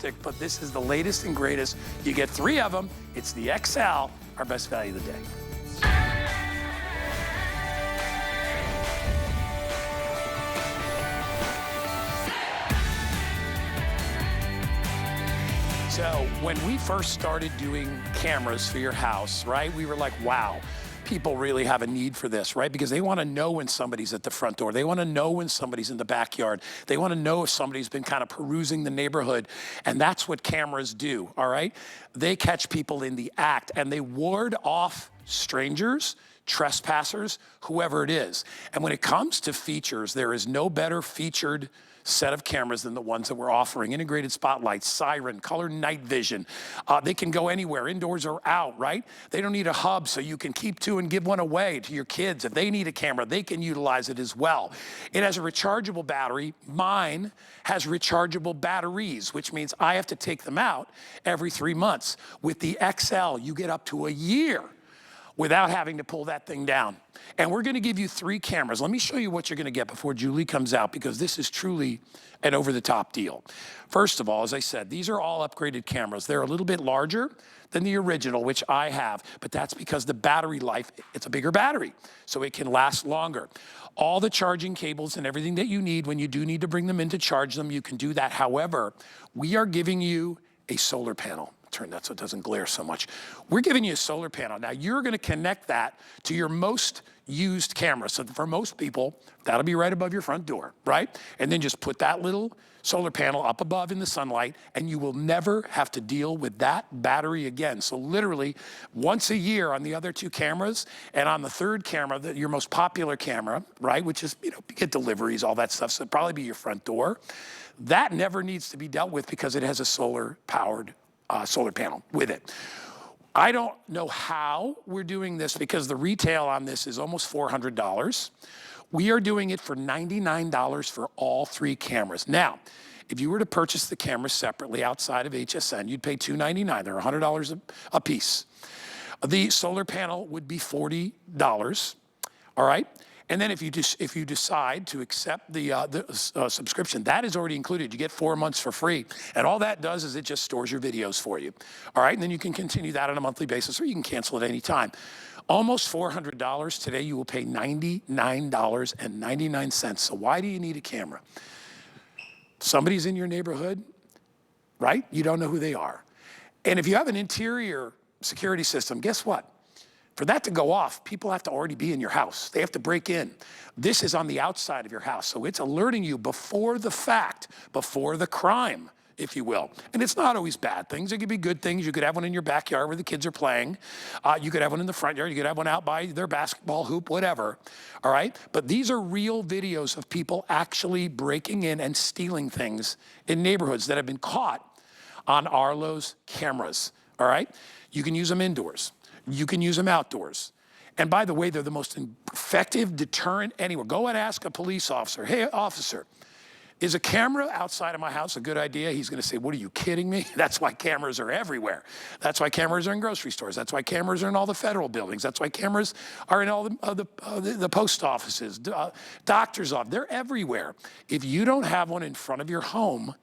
fantastic, but this is the latest and greatest. You get 3 of them. It's the XL, our best value of the day. So when we first started doing cameras for your house, right, we were like, wow, people really have a need for this, right? Because they want to know when somebody's at the front door. They want to know when somebody's in the backyard. They want to know if somebody's been kind of perusing the neighborhood. And that's what cameras do, all right? They catch people in the act and they ward off strangers, trespassers, whoever it is. And when it comes to features, there is no better featured set of cameras than the ones that we're offering. Integrated spotlights, siren, color night vision. They can go anywhere, indoors or out, right? They don't need a hub, so you can keep 2 and give 1 away to your kids. If they need a camera, they can utilize it as well. It has a rechargeable battery. Mine has rechargeable batteries, which means I have to take them out every 3 months. With the XL, you get up to a year without having to pull that thing down. And we're gonna give you 3 cameras. Let me show you what you're gonna get before Julie comes out, because this is truly an over-the-top deal. First of all, as I said, these are all upgraded cameras. They're a little bit larger than the original, which I have, but that's because the battery life, it's a bigger battery, so it can last longer. All the charging cables and everything that you need when you do need to bring them in to charge them, you can do that. However, we are giving you a solar panel. Turn that so it doesn't glare so much. We're giving you a solar panel. Now you're gonna connect that to your most used camera. So for most people, that'll be right above your front door, right? And then just put that little solar panel up above in the sunlight and you will never have to deal with that battery again. So literally once a year on the other 2 cameras, and on the 3rd camera, your most popular camera, right? Which is, you know, you get deliveries, all that stuff. So it'll probably be your front door. That never needs to be dealt with because it has a solar powered solar panel with it. I don't know how we're doing this because the retail on this is almost $400. We are doing it for $99 for all 3 cameras. Now, if you were to purchase the cameras separately outside of HSN, you'd pay $299. They're $100 a piece. The solar panel would be $40, all right? And then if you decide to accept the subscription, that is already included. You get 4 months for free. And all that does is it just stores your videos for you. All right, and then you can continue that on a monthly basis, or you can cancel at any time. Almost $400. Today you will pay $99.99. So why do you need a camera? Somebody's in your neighborhood, right? You don't know who they are. And if you have an interior security system, guess what? For that to go off, people have to already be in your house. They have to break in. This is on the outside of your house, so it's alerting you before the fact, before the crime, if you will. And it's not always bad things. It could be good things. You could have one in your backyard where the kids are playing. You could have one in the front yard. You could have one out by their basketball hoop, whatever, all right? But these are real videos of people actually breaking in and stealing things in neighborhoods that have been caught on Arlo's cameras, all right? You can use them indoors. You can use them outdoors. And by the way, they're the most effective deterrent anywhere. Go and ask a police officer, hey, officer, is a camera outside of my house a good idea? He's gonna say, what are you kidding me? That's why cameras are everywhere. That's why cameras are in grocery stores. That's why cameras are in all the federal buildings. That's why cameras are in all the post offices, doctor's office. They're everywhere. If you don't have one in front of your home,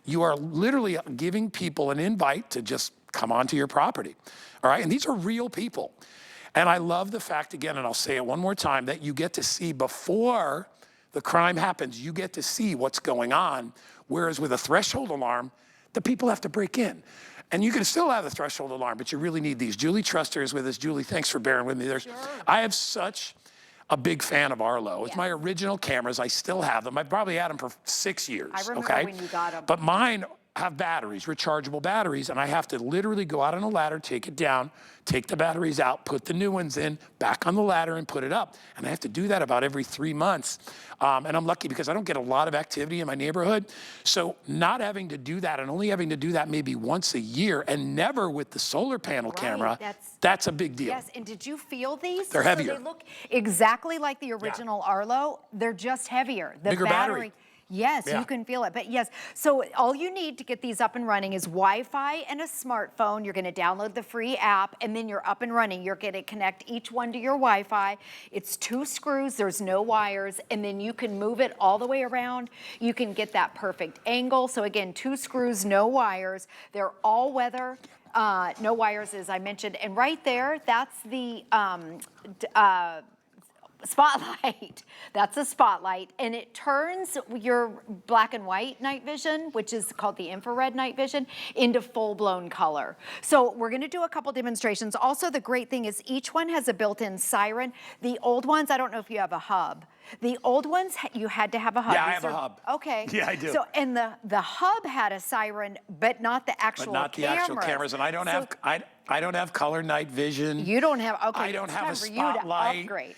you are literally giving people an invite to just come onto your property. All right, and these are real people. And I love the fact, again, and I'll say it one more time, that you get to see before the crime happens, you get to see what's going on, whereas with a threshold alarm, the people have to break in. And you can still have the threshold alarm, but you really need these. Julie Truster is with us. Julie, thanks for bearing with me. Sure. I have such a big fan of Arlo. It's my original cameras. I still have them. I probably had them for 6 years, I remember when you got them. But mine have batteries, rechargeable batteries, and I have to literally go out on a ladder, take it down, take the batteries out, put the new ones in, back on the ladder and put it up. And I have to do that about every 3 months. And I'm lucky because I don't get a lot of activity in my neighborhood. So not having to do that and only having to do that maybe once a year and never with the solar panel camera, that's a big deal. Yes, and did you feel these? They're heavier. So they look exactly like the original Arlo. They're just heavier. The Bigger battery. Yes, Yeah. you can feel it. But yes, so all you need to get these up and running is Wi-Fi and a smartphone. You're going to download the free app, and then you're up and running. You're going to connect each one to your Wi-Fi. It's 2 screws. There's no wires, and then you can move it all the way around. You can get that perfect angle. So again, 2 screws, no wires. They're all weather. No wires, as I mentioned. And right there, that's the spotlight. That's a spotlight, and it turns your black and white night vision, which is called the infrared night vision, into full-blown color. So we're gonna do a couple demonstrations. Also, the great thing is each one has a built-in siren. The old ones, I don't know if you have a hub. The old ones, you had to have a hub. Yeah, I have a hub. Okay. Yeah, I do. So, and the hub had a siren, but not the actual But not the actual cameras, and I don't have I don't have color night vision. You don't have, okay. I don't it's have time a for you spotlight. to upgrade.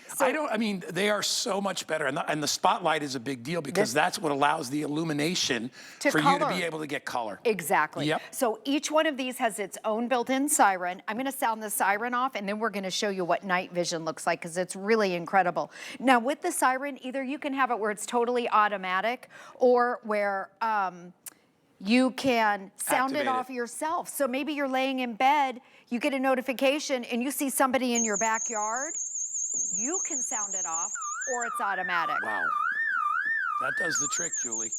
I mean, they are so much better, and the spotlight is a big deal because that's what allows the illumination for you to be able to get color. Exactly. Yep. So each one of these has its own built-in siren. I'm going to sound the siren off, and then we're going to show you what night vision looks like because it's really incredible. Now, with the siren, either you can have it where it's totally automatic or where you can sound it off yourself. So maybe you're laying in bed, you get a notification, and you see somebody in your backyard. You can sound it off, or it's automatic. Wow. That does the trick, Julie.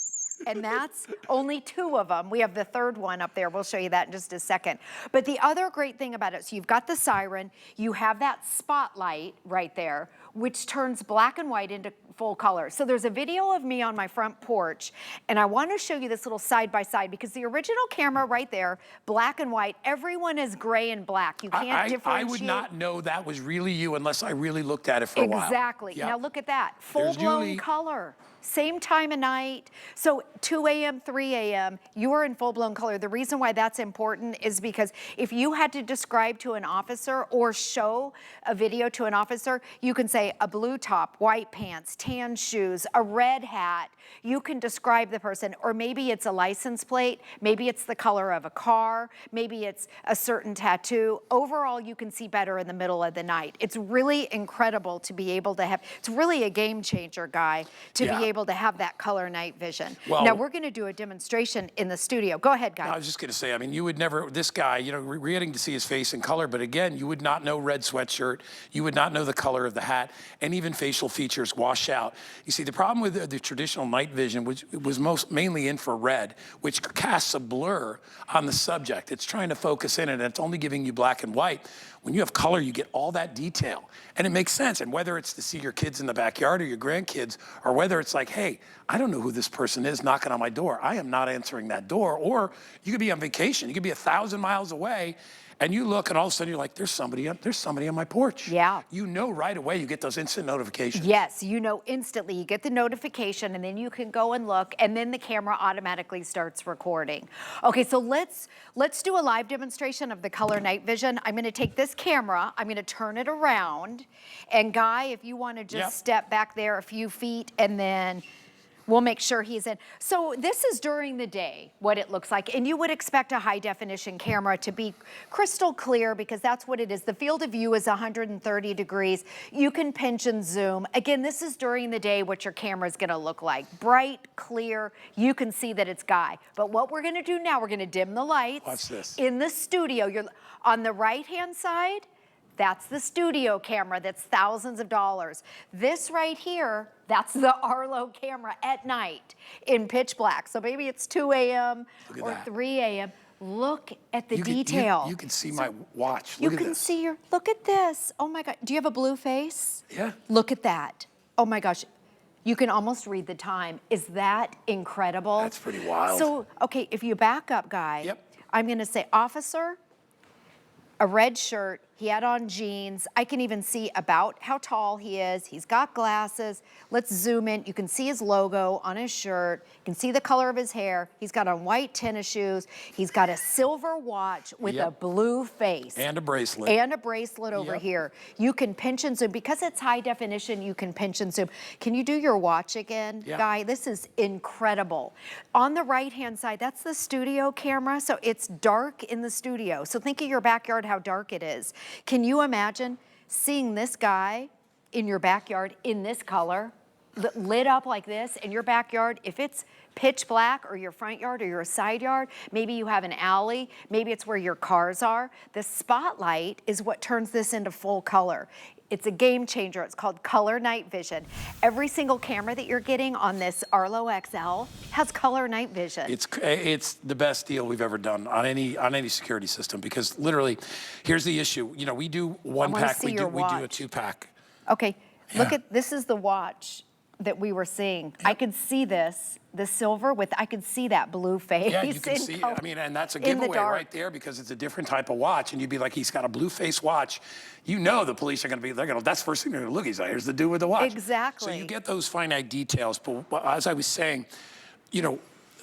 And that's only 2 of them. We have the 3rd one up there. We'll show you that in just a second. But the other great thing about it, so you've got the siren, you have that spotlight right there, which turns black and white into full color. So there's a video of me on my front porch, and I want to show you this little side by side because the original camera right there, black and white, everyone is gray and black. You can't differentiate. I would not know that was really you unless I really looked at it for a while. Exactly. Yep. Now look at that. Full-blown color. Same time of night. So 2 a.m., 3 a.m., you are in full-blown color. The reason why that's important is because if you had to describe to an officer or show a video to an officer, you can say a blue top, white pants, tan shoes, a red hat. You can describe the person, or maybe it's a license plate, maybe it's the color of a car, maybe it's a certain tattoo. Overall, you can see better in the middle of the night. It's really incredible to be able to have, it's really a game changer, Guy, to be able to have that color night vision. Well, now we're gonna do a demonstration in the studio. Go ahead, Guy. I was just gonna say, I mean, you would never, this guy, you know, we're getting to see his face in color, but again, you would not know red sweatshirt, you would not know the color of the hat, and even facial features wash out. You see, the problem with the traditional night vision was mainly infrared, which casts a blur on the subject. It's trying to focus in, and it's only giving you black and white. When you have color, you get all that detail, and it makes sense. And whether it's to see your kids in the backyard or your grandkids, or whether it's like, hey, I don't know who this person is knocking on my door. I am not answering that door. Or you could be on vacation. You could be 1,000 miles away, and you look, and all of a sudden you're like, there's somebody on my porch. Yeah. You know right away. You get those instant notifications. Yes, you know instantly. You get the notification, and then you can go and look, and then the camera automatically starts recording. Okay, so let's do a live demonstration of the color night vision. I'm going to take this camera, I'm going to turn it around, and Guy, if you want to just step back there a few feet, and then we'll make sure he's in. So this is during the day, what it looks like. And you would expect a high definition camera to be crystal clear because that's what it is. The field of view is 130 degrees. You can pinch and zoom. Again, this is during the day what your camera is gonna look like. Bright, clear, you can see that it's Guy. But what we're gonna do now, we're gonna dim the lights. Watch this. In the studio, you're on the right-hand side, that's the studio camera that's thousands of dollars. This right here, that's the Arlo camera at night in pitch black. So maybe it's 2 a.m. or 3 a.m. Look at the detail. You can see my watch. Look at this. You can see your, look at this. Oh my God, do you have a blue face? Yeah. Look at that. Oh my gosh. You can almost read the time. Is that incredible? That's pretty wild. So, okay, if you back up, Guy, I'm gonna say, officer, a red shirt, he had on jeans. I can even see about how tall he is. He's got glasses. Let's zoom in. You can see his logo on his shirt. You can see the color of his hair. He's got on white tennis shoes. He's got a silver watch with a blue face. And a bracelet. And a bracelet over here. You can pinch and zoom. Because it's high definition, you can pinch and zoom. Can you do your watch again, Guy? This is incredible. On the right-hand side, that's the studio camera. So it's dark in the studio. So think of your backyard, how dark it is. Can you imagine seeing this guy in your backyard in this color? lit up like this in your backyard, if it's pitch black or your front yard or your side yard, maybe you have an alley, maybe it's where your cars are, the spotlight is what turns this into full color. It's a game changer. It's called color night vision. Every single camera that you're getting on this Arlo XL has color night vision. It's the best deal we've ever done on any security system, because literally, here's the issue. You know, we do one pack, we do a 2-pack. Okay, look at, this is the watch that we were seeing. I could see this, the silver with, I could see that blue face. Yeah, you can see it. I mean, and that's a giveaway right there, because it's a different type of watch, and you'd be like, he's got a blue face watch. You know the police are gonna be, that's the first thing they're gonna look, he's like, here's the dude with the watch. Exactly. So you get those finite details, but as I was saying, you know,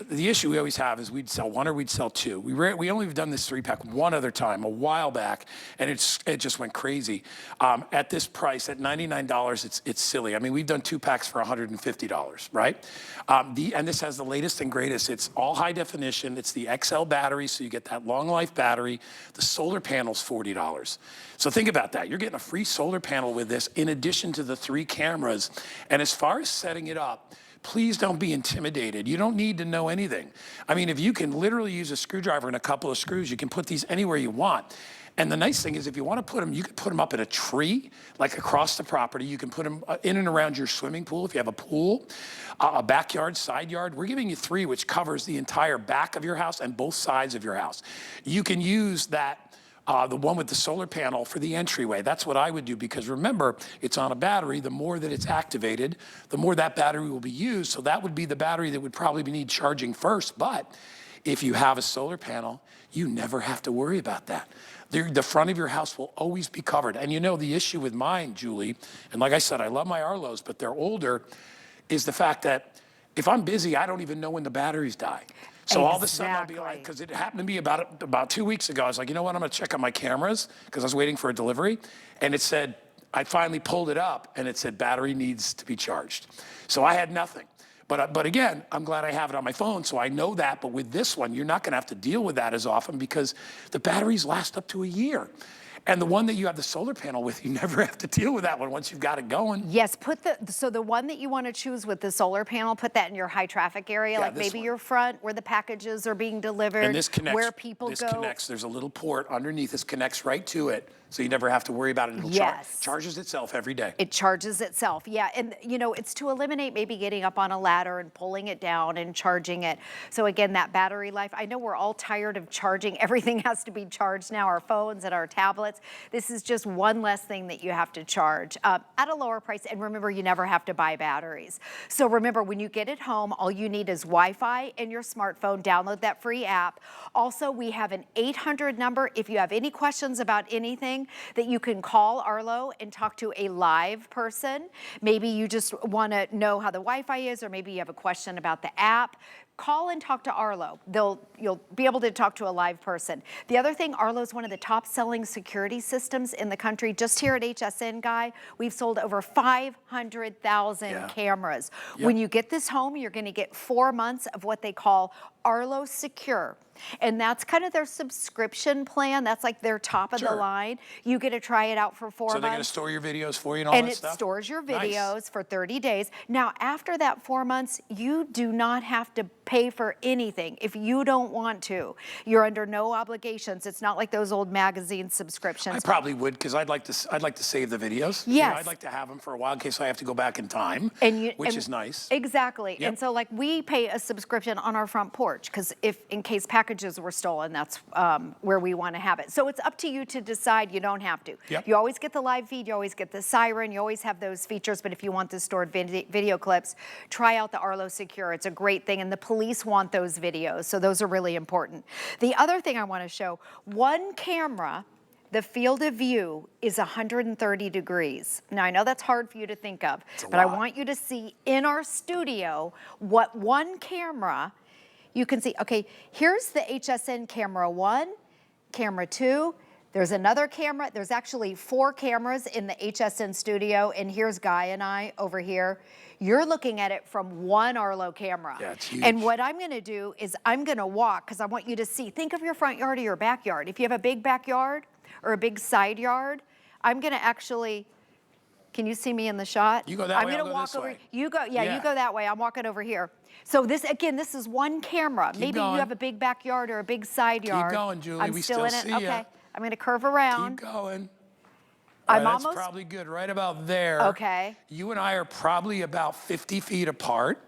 the issue we always have is we'd sell one or we'd sell two. We only have done this 3-pack one other time, a while back, and it just went crazy. At this price, at $99, it's silly. I mean, we've done 2 packs for $150, right? And this has the latest and greatest. It's all high definition. It's the XL battery, so you get that long life battery. The solar panel's $40. So think about that. You're getting a free solar panel with this, in addition to the 3 cameras. And as far as setting it up, please don't be intimidated. You don't need to know anything. I mean, if you can literally use a screwdriver and a couple of screws, you can put these anywhere you want. And the nice thing is, if you want to put them, you can put them up in a tree, like across the property. You can put them in and around your swimming pool if you have a pool, a backyard, side yard. We're giving you 3, which covers the entire back of your house and both sides of your house. You can use that, the one with the solar panel, for the entryway. That's what I would do, because remember, it's on a battery. The more that it's activated, the more that battery will be used. So that would be the battery that would probably need charging first. But if you have a solar panel, you never have to worry about that. The front of your house will always be covered. And you know, the issue with mine, Julie, and like I said, I love my Arlos, but they're older, is the fact that if I'm busy, I don't even know when the batteries die. So all of a sudden I'll be like, because it happened to me about 2 weeks ago, I was like, you know what, I'm gonna check on my cameras, because I was waiting for a delivery, and it said, I finally pulled it up, and it said battery needs to be charged. So I had nothing. But again, I'm glad I have it on my phone, so I know that. But with this one, you're not gonna have to deal with that as often, because the batteries last up to a year. And the one that you have the solar panel with, you never have to deal with that one once you've got it going. Yes, so the one that you want to choose with the solar panel, put that in your high traffic area, like maybe your front, where the packages are being delivered, and this connects, where people go. This connects, there's a little port underneath, this connects right to it. So you never have to worry about it. It'll charges itself every day. It charges itself, yeah. And you know, it's to eliminate maybe getting up on a ladder and pulling it down and charging it. So again, that battery life, I know we're all tired of charging. Everything has to be charged now, our phones and our tablets. This is just one less thing that you have to charge at a lower price. And remember, you never have to buy batteries. So remember, when you get it home, all you need is Wi-Fi and your smartphone. Download that free app. Also, we have an 800 number if you have any questions about anything, that you can call Arlo and talk to a live person. Maybe you just want to know how the Wi-Fi is, or maybe you have a question about the app. Call and talk to Arlo. You'll be able to talk to a live person. The other thing, Arlo is one of the top selling security systems in the country. Just here at HSN, Guy, we've sold over 500,000 cameras. When you get this home, you're going to get 4 months of what they call Arlo Secure. And that's kind of their subscription plan. That's like their top of the line. You get to try it out for 4 months. So they're going to store your videos for you and all that stuff? And it stores your videos for 30 days. Now, after that 4 months, you do not have to pay for anything if you don't want to. You're under no obligations. It's not like those old magazine subscriptions. I probably would, because I'd like to save the videos. Yes. You know, I'd like to have them for a while in case I have to go back in time, which is nice. Exactly. And so like we pay a subscription on our front porch, because in case packages were stolen, that's where we want to have it. So it's up to you to decide. You don't have to. You always get the live feed, you always get the siren, you always have those features, but if you want the stored video clips, try out the Arlo Secure. It's a great thing, and the police want those videos, so those are really important. The other thing I want to show, one camera, the field of view is 130 degrees. Now, I know that's hard for you to think of, but I want you to see in our studio what one camera, you can see. Okay, here's the HSN camera 1, camera 2. There's another camera. There's actually 4 cameras in the HSN studio, and here's Guy and I over here. You're looking at it from one Arlo camera. Yeah, it's huge. And what I'm gonna do is I'm gonna walk, because I want you to see. Think of your front yard or your backyard. If you have a big backyard or a big side yard, I'm gonna actually Can you see me in the shot? You go that I'm way, gonna I'll go walk this over. way. You go, Yeah. you go that way. I'm walking over here. So this, again, this is one camera. Maybe going. you have a big backyard or a big side yard. Keep going, Julie. I'm We still still in it. see ya. Okay. I'm gonna curve around. Keep going. I'm That's almost. probably good, right about there. Okay. You and I are probably about 50 feet apart.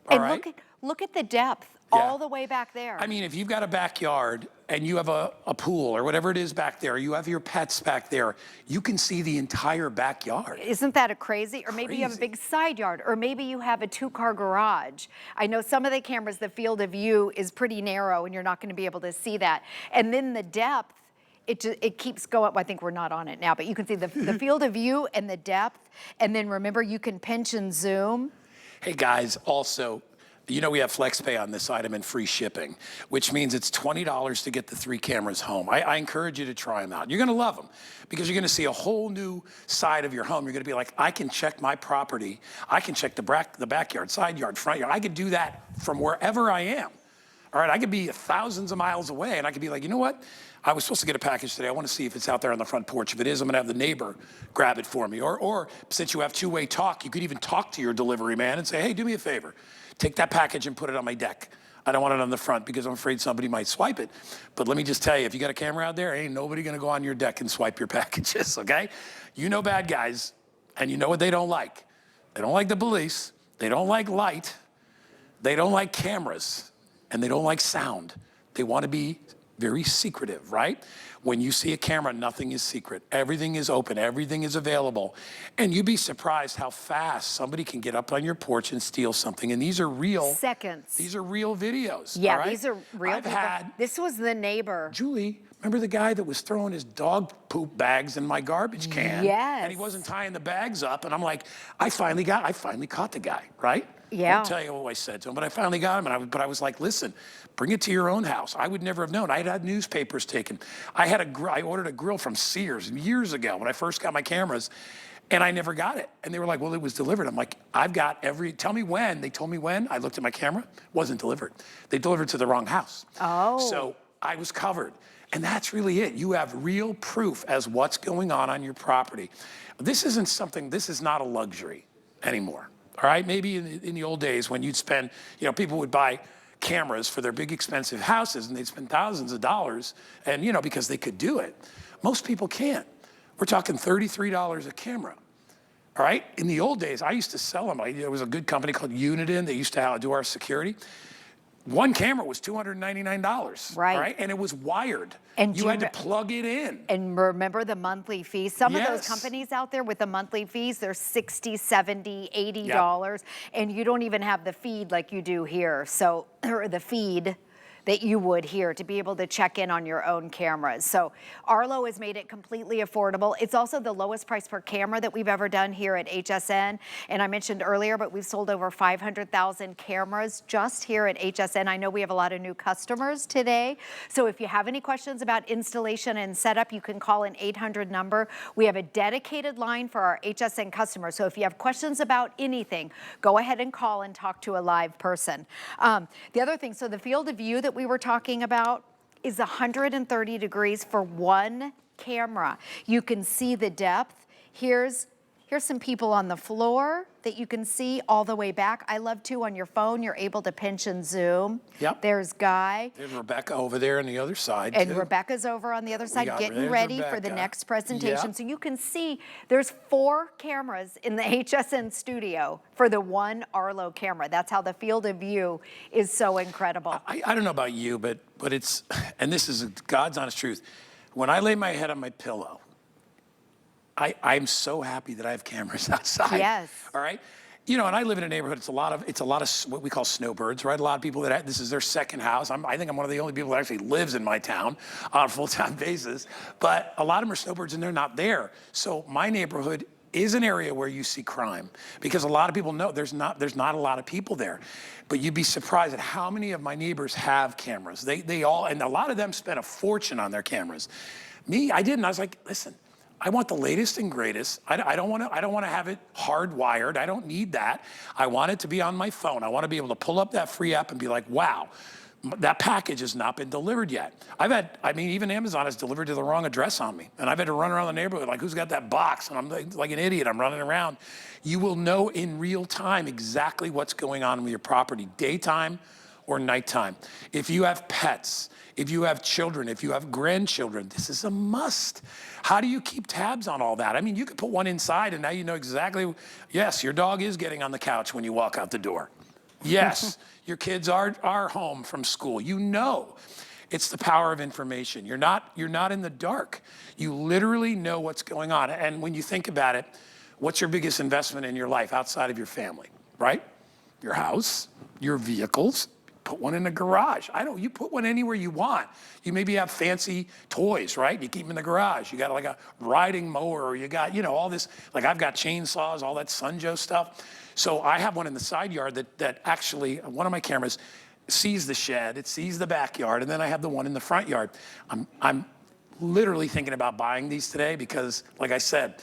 All And right. look at the depth Yeah. all the way back there. I mean, if you've got a backyard and you have a pool or whatever it is back there, you have your pets back there, you can see the entire backyard. Isn't that a crazy? Or maybe you have a Crazy. big side yard, or maybe you have a 2-car garage. I know some of the cameras, the field of view is pretty narrow and you're not gonna be able to see that. And then the depth, it keeps going. Well, I think we're not on it now, but you can see the field of view and the depth. And then remember, you can pinch and zoom. Hey guys, also, you know we have FlexPay on this item and free shipping, which means it's $20 to get the 3 cameras home. I encourage you to try them out. You're gonna love them because you're gonna see a whole new side of your home. You're gonna be like, I can check my property. I can check the backyard, side yard, front yard. I can do that from wherever I am. All right, I could be thousands of miles away and I could be like, you know what? I was supposed to get a package today. I want to see if it's out there on the front porch. If it is, I'm going to have the neighbor grab it for me. Or since you have two-way talk, you could even talk to your delivery man and say, hey, do me a favor. Take that package and put it on my deck. I don't want it on the front because I'm afraid somebody might swipe it. But let me just tell you, if you got a camera out there, ain't nobody going to go on your deck and swipe your packages, okay? You know bad guys, and you know what they don't like. They don't like the police. They don't like light. They don't like cameras. And they don't like sound. They want to be very secretive, right? When you see a camera, nothing is secret. Everything is open. Everything is available. And you'd be surprised how fast somebody can get up on your porch and steal something. And these are real. Seconds. These are real videos. Yeah, all right? these are real I've people. had, This was the neighbor. Julie, remember the guy that was throwing his dog poop bags in my garbage can? Yes. And he wasn't tying the bags up. And I'm like, I finally caught the guy, right? Yeah. I won't tell you what I said to him, but I finally got him. But I was like, listen, bring it to your own house. I would never have known. I had newspapers taken. I ordered a grill from Sears years ago when I first got my cameras, and I never got it. And they were like, well, it was delivered. I'm like, tell me when. They told me when. I looked at my camera, wasn't delivered. They delivered to the wrong house. Oh. So I was covered. And that's really it. You have real proof as what's going on your property. This is not a luxury anymore. All right, maybe in the old days when you'd spend, people would buy cameras for their big expensive houses and they'd spend thousands of dollars and, because they could do it. Most people can't. We're talking $33 a camera. All right, in the old days, I used to sell them. There was a good company called Uniden that used to do our security. One camera was $299, right? All right, and it was wired. And you had to plug it in. And remember the monthly fees. Some Yes. of those companies out there with the monthly fees, they're $60, $70, $80, and you don't even have the feed like you do here. So, or the feed that you would here to be able to check in on your own cameras. So Arlo has made it completely affordable. It's also the lowest price per camera that we've ever done here at HSN. And I mentioned earlier, but we've sold over 500,000 cameras just here at HSN. I know we have a lot of new customers today. So if you have any questions about installation and setup, you can call an 800 number. We have a dedicated line for our HSN customers. So if you have questions about anything, go ahead and call and talk to a live person. The other thing, so the field of view that we were talking about is 130 degrees for one camera. You can see the depth. Here's some people on the floor that you can see all the way back. I love too, on your phone, you're able to pinch and zoom. Yep. There's Guy. There's Rebecca over there on the other side, And too. Rebecca's over on the other side getting ready for the next presentation. Yep. So you can see there's 4 cameras in the HSN studio for the one Arlo camera. That's how the field of view is so incredible. I don't know about you, but it's, and this is God's honest truth. When I lay my head on my pillow, I'm so happy that I have cameras outside. Yes. All right. And I live in a neighborhood. It's a lot of what we call snowbirds, right? A lot of people this is their second house. I think I'm one of the only people that actually lives in my town on a full-time basis. But a lot of them are snowbirds, and they're not there. So my neighborhood is an area where you see crime because a lot of people know there's not a lot of people there. But you'd be surprised at how many of my neighbors have cameras. They all, and a lot of them spend a fortune on their cameras. Me, I didn't. I was like, listen. I want the latest and greatest. I don't want to have it hardwired. I don't need that. I want it to be on my phone. I want to be able to pull up that free app and be like, wow, that package has not been delivered yet. Even Amazon has delivered to the wrong address on me. And I've had to run around the neighborhood like, who's got that box? And I'm like an idiot, I'm running around. You will know in real time exactly what's going on with your property, daytime or nighttime. If you have pets, if you have children, if you have grandchildren, this is a must. How do you keep tabs on all that? I mean, you could put one inside and now you know exactly, yes, your dog is getting on the couch when you walk out the door. Yes, your kids are home from school. You know, it's the power of information. You're not in the dark. You literally know what's going on. And when you think about it, what's your biggest investment in your life outside of your family, right? Your house, your vehicles. Put one in the garage. You put one anywhere you want. You maybe have fancy toys, right? You keep them in the garage. You got like a riding mower, or you got, all this, like I've got chainsaws, all that Sunjo stuff. So I have one in the side yard that actually, one of my cameras sees the shed, it sees the backyard, and then I have the one in the front yard. I'm literally thinking about buying these today because, like I said,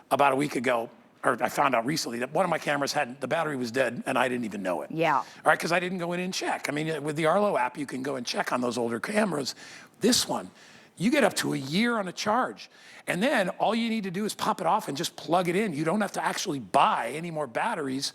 about a week ago, or I found out recently that one of my cameras the battery was dead and I didn't even know it. Yeah. All right, because I didn't go in and check. I mean, with the Arlo app, you can go and check on those older cameras. This one, you get up to a year on a charge. And then all you need to do is pop it off and just plug it in. You don't have to actually buy any more batteries.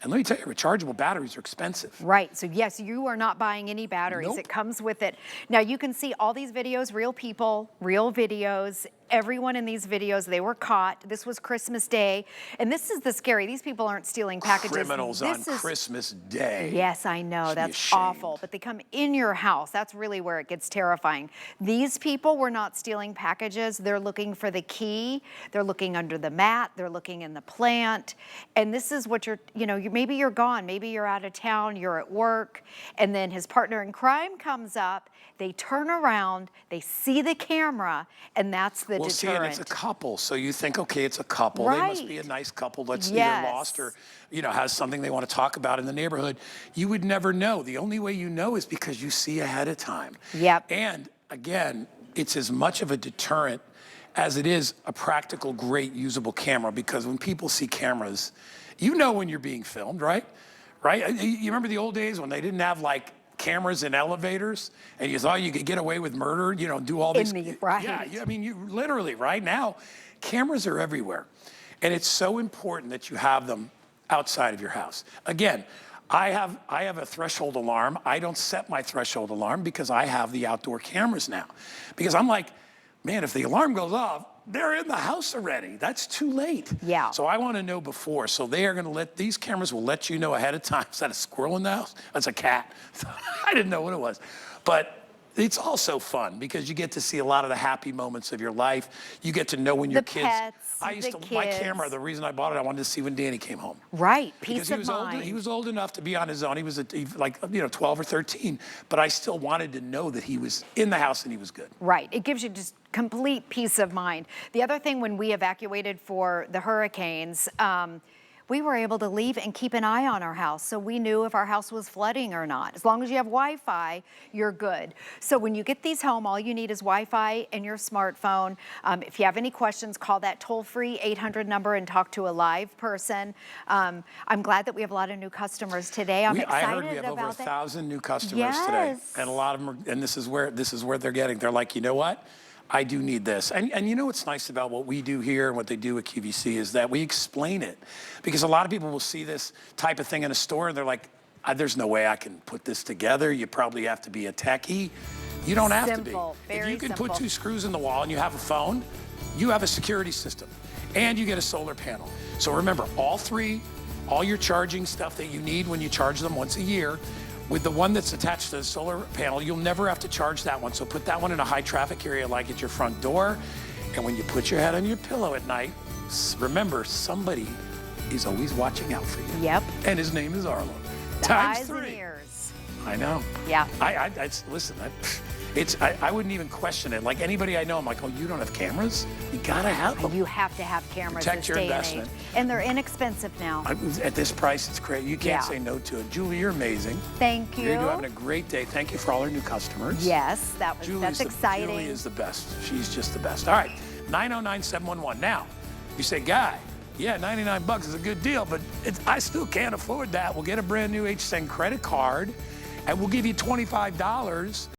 And let me tell you, rechargeable batteries are expensive. Right, so yes, you are not buying any batteries. Nope. It comes with it. Now you can see all these videos, real people, real videos. Everyone in these videos, they were caught. This was Christmas Day. And this is the scary, these people aren't stealing packages. Criminals on Christmas Day. Yes, I know, Should be that's ashamed. awful. But they come in your house. That's really where it gets terrifying. These people were not stealing packages. They're looking for the key. They're looking under the mat. They're looking in the plant. And this is what maybe you're gone. Maybe you're out of town. You're at work. And then his partner in crime comes up. They turn around, they see the camera, and that's the deterrent. See, and it's a couple, so you think, okay, it's a couple. Right. They must be a nice couple that's Yes. either lost or, has something they want to talk about in the neighborhood. You would never know. The only way you know is because you see ahead of time. Yep. And again, it's as much of a deterrent as it is a practical, great, usable camera, because when people see cameras, you know when you're being filmed, right? Right? You remember the old days when they didn't have cameras in elevators and you thought you could get away with murder, do all these. Right. Yeah, you literally, right now, cameras are everywhere. And it's so important that you have them outside of your house. Again, I have a threshold alarm. I don't set my threshold alarm because I have the outdoor cameras now. Because I'm like, man, if the alarm goes off, they're in the house already. That's too late. Yeah. So I want to know before. So they are going to these cameras will let you know ahead of time. Is that a squirrel in the house? That's a cat. I didn't know what it was. But it's also fun because you get to see a lot of the happy moments of your life. You get to know when your kids. My camera, the reason I bought it, I wanted to see when Danny came home. Right, Because peace of mind. he was old enough to be on his own. He was 12 or 13, but I still wanted to know that he was in the house and he was good. Right, it gives you just complete peace of mind. The other thing, when we evacuated for the hurricanes, we were able to leave and keep an eye on our house, so we knew if our house was flooding or not. As long as you have Wi-Fi, you're good. So when you get these home, all you need is Wi-Fi and your smartphone. If you have any questions, call that toll-free 800 number and talk to a live person. I'm glad that we have a lot of new customers today. I'm excited I heard we have over 1,000 new customers today, and a lot of them and this is where they're getting. They're like, you know what? I do need this. And you know what's nice about what we do here and what they do at QVC is that we explain it. Because a lot of people will see this type of thing in a store and they're like, there's no way I can put this together. You probably have to be a techie. You don't have to be. If you can put 2 screws in the wall and you have a phone, you have a security system and you get a solar panel. So remember, all your charging stuff that you need when you charge them once a year, with the one that's attached to the solar panel, you'll never have to charge that one. So put that one in a high traffic area like at your front door. And when you put your head on your pillow at night, remember, somebody is always watching out for you. Yep. And his name is Arlo. Times Times 3. and ears. I know. Yeah. Listen, I wouldn't even question it. Like anybody I know, I'm like, oh, you don't have cameras? You gotta have them. You have to have cameras Protect this your day investment. and age. And they're inexpensive now. At this price, it's great. You can't say no to it. Julie, you're amazing. Thank you. You're having a great day. Thank you for all our new customers. Yes, that's exciting. Julie is the best. She's just the best. All right, 909-711. Now, you say, Guy, yeah, $99 is a good deal, but I still can't afford that. We'll get a brand new HSN credit card, and we'll give you $25